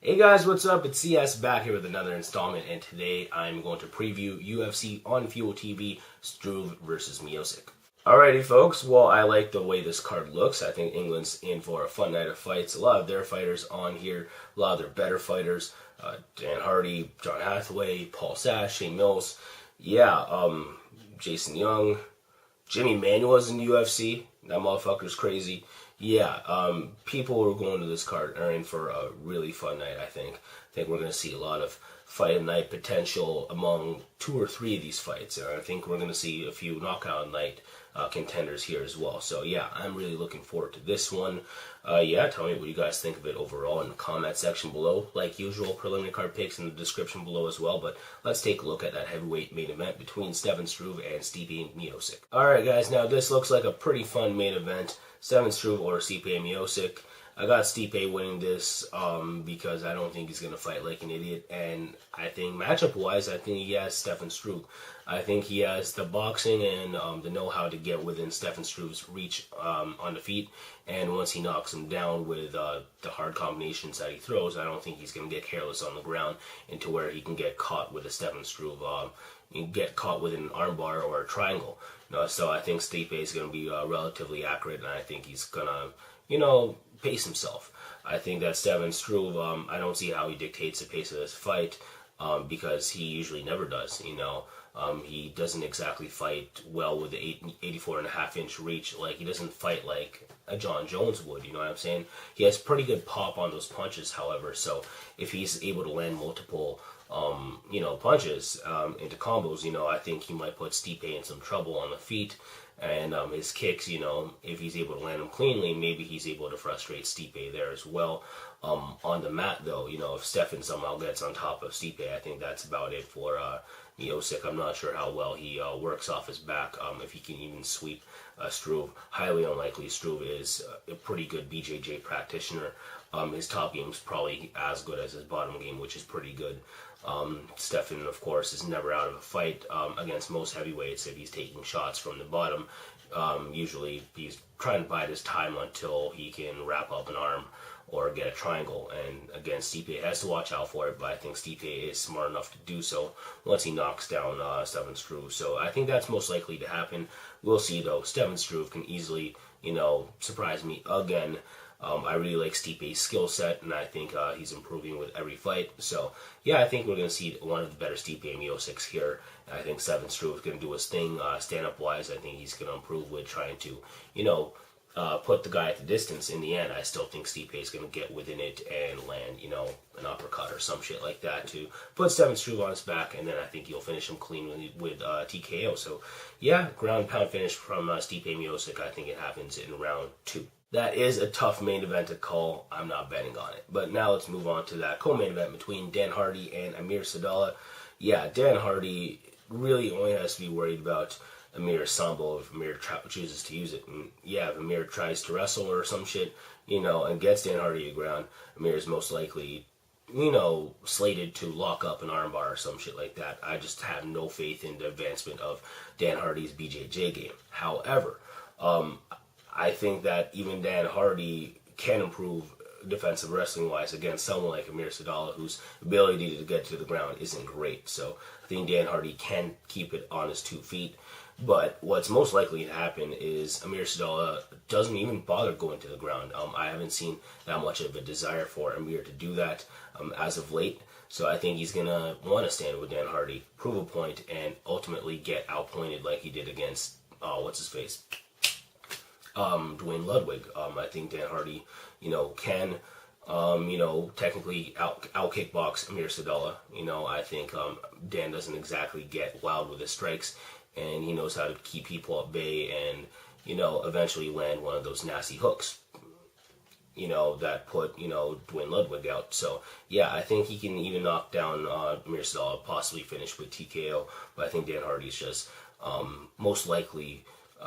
Hey guys, what's up? It's CS back here with another installment, and today I'm going to preview UFC on Fuel TV, Struve versus Miocic. Alrighty folks, well I like the way this card looks. I think England's in for a fun night of fights. A lot of their fighters on here, a lot of their better fighters. Dan Hardy, John Hathaway, Paul Sass, Shane Mills. Jason Young. Jimi Manuwa's in the UFC. That motherfucker's crazy. People who are going to this card are in for a really fun night, I think. I think we're going to see a lot of fight of night potential among 2 or 3 of these fights. I think we're going to see a few knockout night contenders here as well. So yeah, I'm really looking forward to this one. Tell me what you guys think of it overall in the comment section below. Like usual, preliminary card picks in the description below as well. But let's take a look at that heavyweight main event between Struve and Stipe Miocic. Alright guys, now this looks like a pretty fun main event. Struve or Stipe Miocic. I got Stipe winning this because I don't think he's going to fight like an idiot. And I think matchup-wise, I think he has Struve. I think he has the boxing and the know-how to get within Struve's reach on the feet. And once he knocks him down with the hard combinations that he throws, I don't think he's going to get careless on the ground into where he can get caught with a Struve. You get caught with an armbar or a triangle. So I think Stipe is going to be relatively accurate, and I think he's going to, pace himself. I think that Struve, I don't see how he dictates the pace of this fight because he usually never does, he doesn't exactly fight well with the 84.5-inch reach. Like, he doesn't fight like a John Jones would, you know what I'm saying? He has pretty good pop on those punches, however, so if he's able to land multiple punches into combos, I think he might put Stipe in some trouble on the feet. And his kicks, if he's able to land them cleanly, maybe he's able to frustrate Stipe there as well. On the mat, though, if Stefan somehow gets on top of Stipe, I think that's about it for Miocic. I'm not sure how well he works off his back, if he can even sweep Struve. Highly unlikely. Struve is a pretty good BJJ practitioner. His top game is probably as good as his bottom game, which is pretty good. Stefan, of course, is never out of a fight against most heavyweights if he's taking shots from the bottom. Usually he's trying to bide his time until he can wrap up an arm or get a triangle. And again, Stipe has to watch out for it, but I think Stipe is smart enough to do so once he knocks down Struve. So I think that's most likely to happen. We'll see, though. Struve can easily, surprise me again. I really like Stipe's skill set, and I think he's improving with every fight. So, yeah, I think we're going to see one of the better Stipe Miocics here. I think Struve is going to do his thing stand-up-wise. I think he's going to improve with trying to, put the guy at the distance. In the end, I still think Stipe is going to get within it and land, an uppercut or some shit like that to put Struve on his back, and then I think he'll finish him clean with TKO. So, yeah, ground pound finish from Stipe Miocic. I think it happens in round 2. That is a tough main event to call. I'm not betting on it. But now let's move on to that co-main event between Dan Hardy and Amir Saddallah. Yeah, Dan Hardy really only has to be worried about Amir's sambo if Amir chooses to use it. And yeah, if Amir tries to wrestle or some shit, and gets Dan Hardy to ground, Amir is most likely, slated to lock up an armbar or some shit like that. I just have no faith in the advancement of Dan Hardy's BJJ game. However, I think that even Dan Hardy can improve defensive wrestling-wise against someone like Amir Saddallah, whose ability to get to the ground isn't great. So I think Dan Hardy can keep it on his 2 feet. But what's most likely to happen is Amir Saddallah doesn't even bother going to the ground. I haven't seen that much of a desire for Amir to do that as of late. So I think he's going to want to stand with Dan Hardy, prove a point, and ultimately get outpointed like he did against, what's-his-face? Ludwig. I think Dan Hardy, can, technically out kickbox Amir Saddallah. I think Dan doesn't exactly get wild with his strikes, and he knows how to keep people at bay and, eventually land one of those nasty hooks, that put, Ludwig out. So, yeah, I think he can even knock down Amir Saddallah, possibly finish with TKO, but I think Dan Hardy's just most likely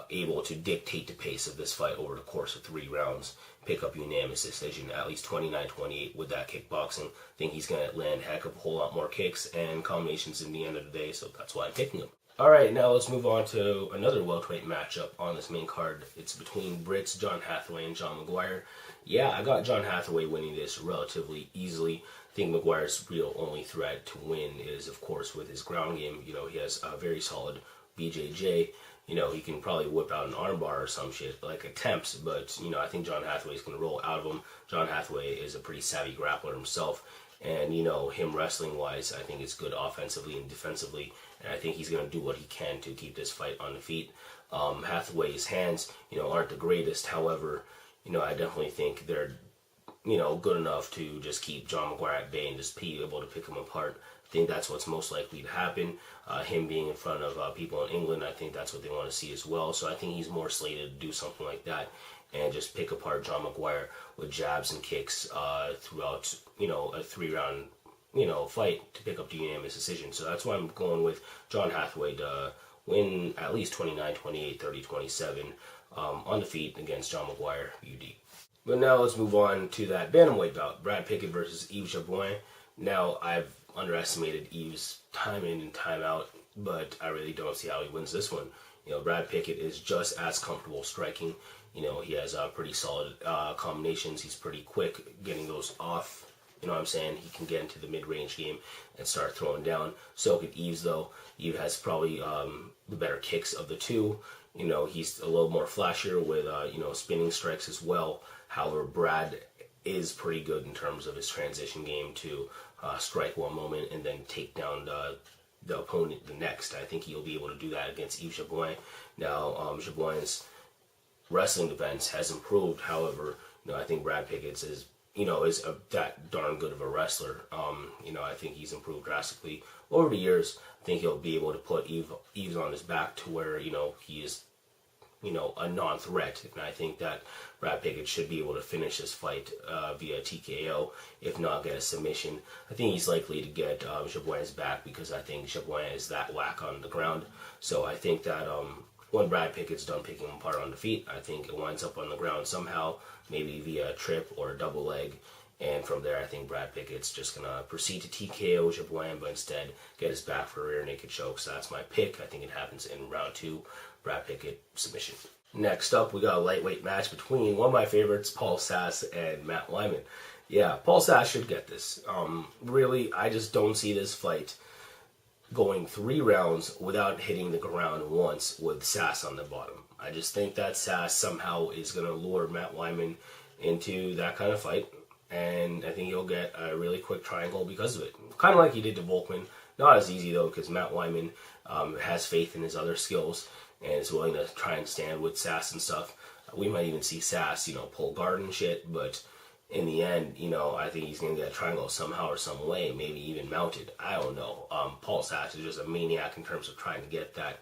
able to dictate the pace of this fight over the course of 3 rounds, pick up unanimous decision, at least 29-28 with that kickboxing. I think he's going to land heck of a whole lot more kicks and combinations in the end of the day, so that's why I'm picking him. Alright, now let's move on to another welterweight matchup on this main card. It's between Brits John Hathaway and John McGuire. Yeah, I got John Hathaway winning this relatively easily. think McGuire's real only threat to win is, of course, with his ground game. He has a very solid BJJ. He can probably whip out an armbar or some shit, like attempts, but, I think John Hathaway's going to roll out of him. John Hathaway is a pretty savvy grappler himself, and, him wrestling-wise, I think it's good offensively and defensively, and I think he's going to do what he can to keep this fight on the feet. Hathaway's hands, aren't the greatest. However, I definitely think they're, good enough to just keep John McGuire at bay and just be able to pick him apart. I think that's what's most likely to happen. Him being in front of people in England, I think that's what they want to see as well. So I think he's more slated to do something like that and just pick apart John McGuire with jabs and kicks throughout, a 3-round, fight to pick up the unanimous decision. So that's why I'm going with John Hathaway to win at least 29, 28, 30, 27 on the feet against John McGuire, UD. But now let's move on to that bantamweight bout, Brad Pickett versus Yves Jabouin. Now, I've underestimated Yves time in and time out, but I really don't see how he wins this one. Brad Pickett is just as comfortable striking. He has pretty solid combinations. He's pretty quick getting those off. You know what I'm saying? He can get into the mid-range game and start throwing down. So could Yves, though. Yves has probably the better kicks of the two. He's a little more flashier with, spinning strikes as well. However, Brad is pretty good in terms of his transition game to strike one moment and then take down the opponent the next. I think he'll be able to do that against Yves Jabouin. Now, Jabouin's wrestling defense has improved. However, I think Brad Pickett's is that darn good of a wrestler. I think he's improved drastically over the years. I think he'll be able to put Yves on his back to where, he is, a non-threat. And I think that Brad Pickett should be able to finish this fight via TKO, if not get a submission. I think he's likely to get Jabouin's back because I think Jabouin is that whack on the ground. So I think that when Brad Pickett's done picking him apart on the feet, I think it winds up on the ground somehow, maybe via a trip or a double leg. And from there, I think Brad Pickett's just going to proceed to TKO Jabouin, but instead get his back for a rear naked choke. So that's my pick. I think it happens in round 2. Brad Pickett submission. Next up, we got a lightweight match between one of my favorites, Paul Sass, and Matt Lyman. Yeah, Paul Sass should get this. Really, I just don't see this fight going 3 rounds without hitting the ground once with Sass on the bottom. I just think that Sass somehow is going to lure Matt Lyman into that kind of fight, and I think he'll get a really quick triangle because of it. Kind of like he did to Volkman. Not as easy, though, because Matt Lyman has faith in his other skills and is willing to try and stand with Sass and stuff. We might even see Sass, pull guard and shit, but in the end, I think he's going to get a triangle somehow or some way, maybe even mounted. I don't know. Paul Sass is just a maniac in terms of trying to get that.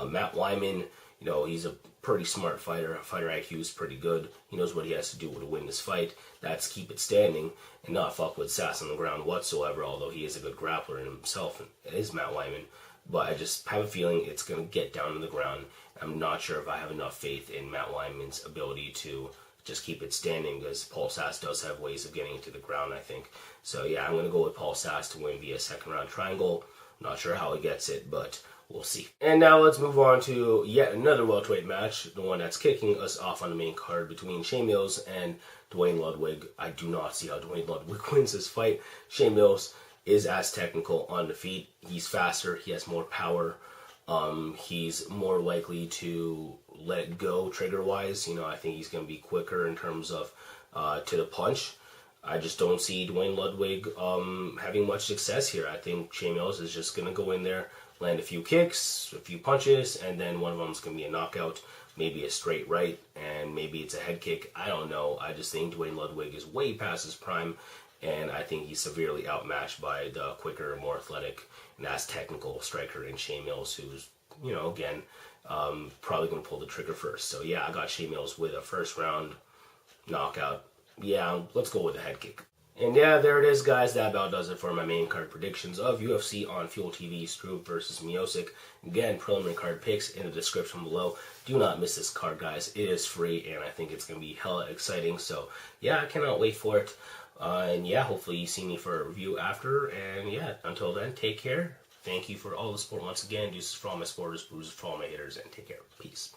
Matt Lyman, he's a pretty smart fighter. Fighter IQ is pretty good. He knows what he has to do to win this fight. That's keep it standing and not fuck with Sass on the ground whatsoever, although he is a good grappler in himself, and it is Matt Lyman. But I just have a feeling it's going to get down to the ground. I'm not sure if I have enough faith in Matt Lyman's ability to just keep it standing, because Paul Sass does have ways of getting it to the ground, I think. So yeah, I'm going to go with Paul Sass to win via second round triangle. Not sure how he gets it, but we'll see. And now let's move on to yet another welterweight match, the one that's kicking us off on the main card between Shane Mills and Duane Ludwig. I do not see how Duane Ludwig wins this fight. Shane Mills is as technical on the feet. He's faster. He has more power. He's more likely to let go trigger-wise. I think he's going to be quicker in terms of to the punch. I just don't see Duane Ludwig having much success here. I think Shane Mills is just going to go in there, land a few kicks, a few punches, and then one of them is going to be a knockout, maybe a straight right, and maybe it's a head kick. I don't know. I just think Duane Ludwig is way past his prime, and I think he's severely outmatched by the quicker, more athletic, and as technical striker in Shane Mills, who's, again, probably going to pull the trigger first. So yeah, I got Shane Mills with a first round knockout. Yeah, let's go with the head kick. And yeah, there it is, guys. That about does it for my main card predictions of UFC on Fuel TV, Struve versus Miocic. Again, preliminary card picks in the description below. Do not miss this card, guys. It is free, and I think it's going to be hella exciting. So yeah, I cannot wait for it. And yeah, hopefully you see me for a review after. And yeah, until then, take care. Thank you for all the support once again. Deuces for all my supporters, bruises for all my haters, and take care. Peace.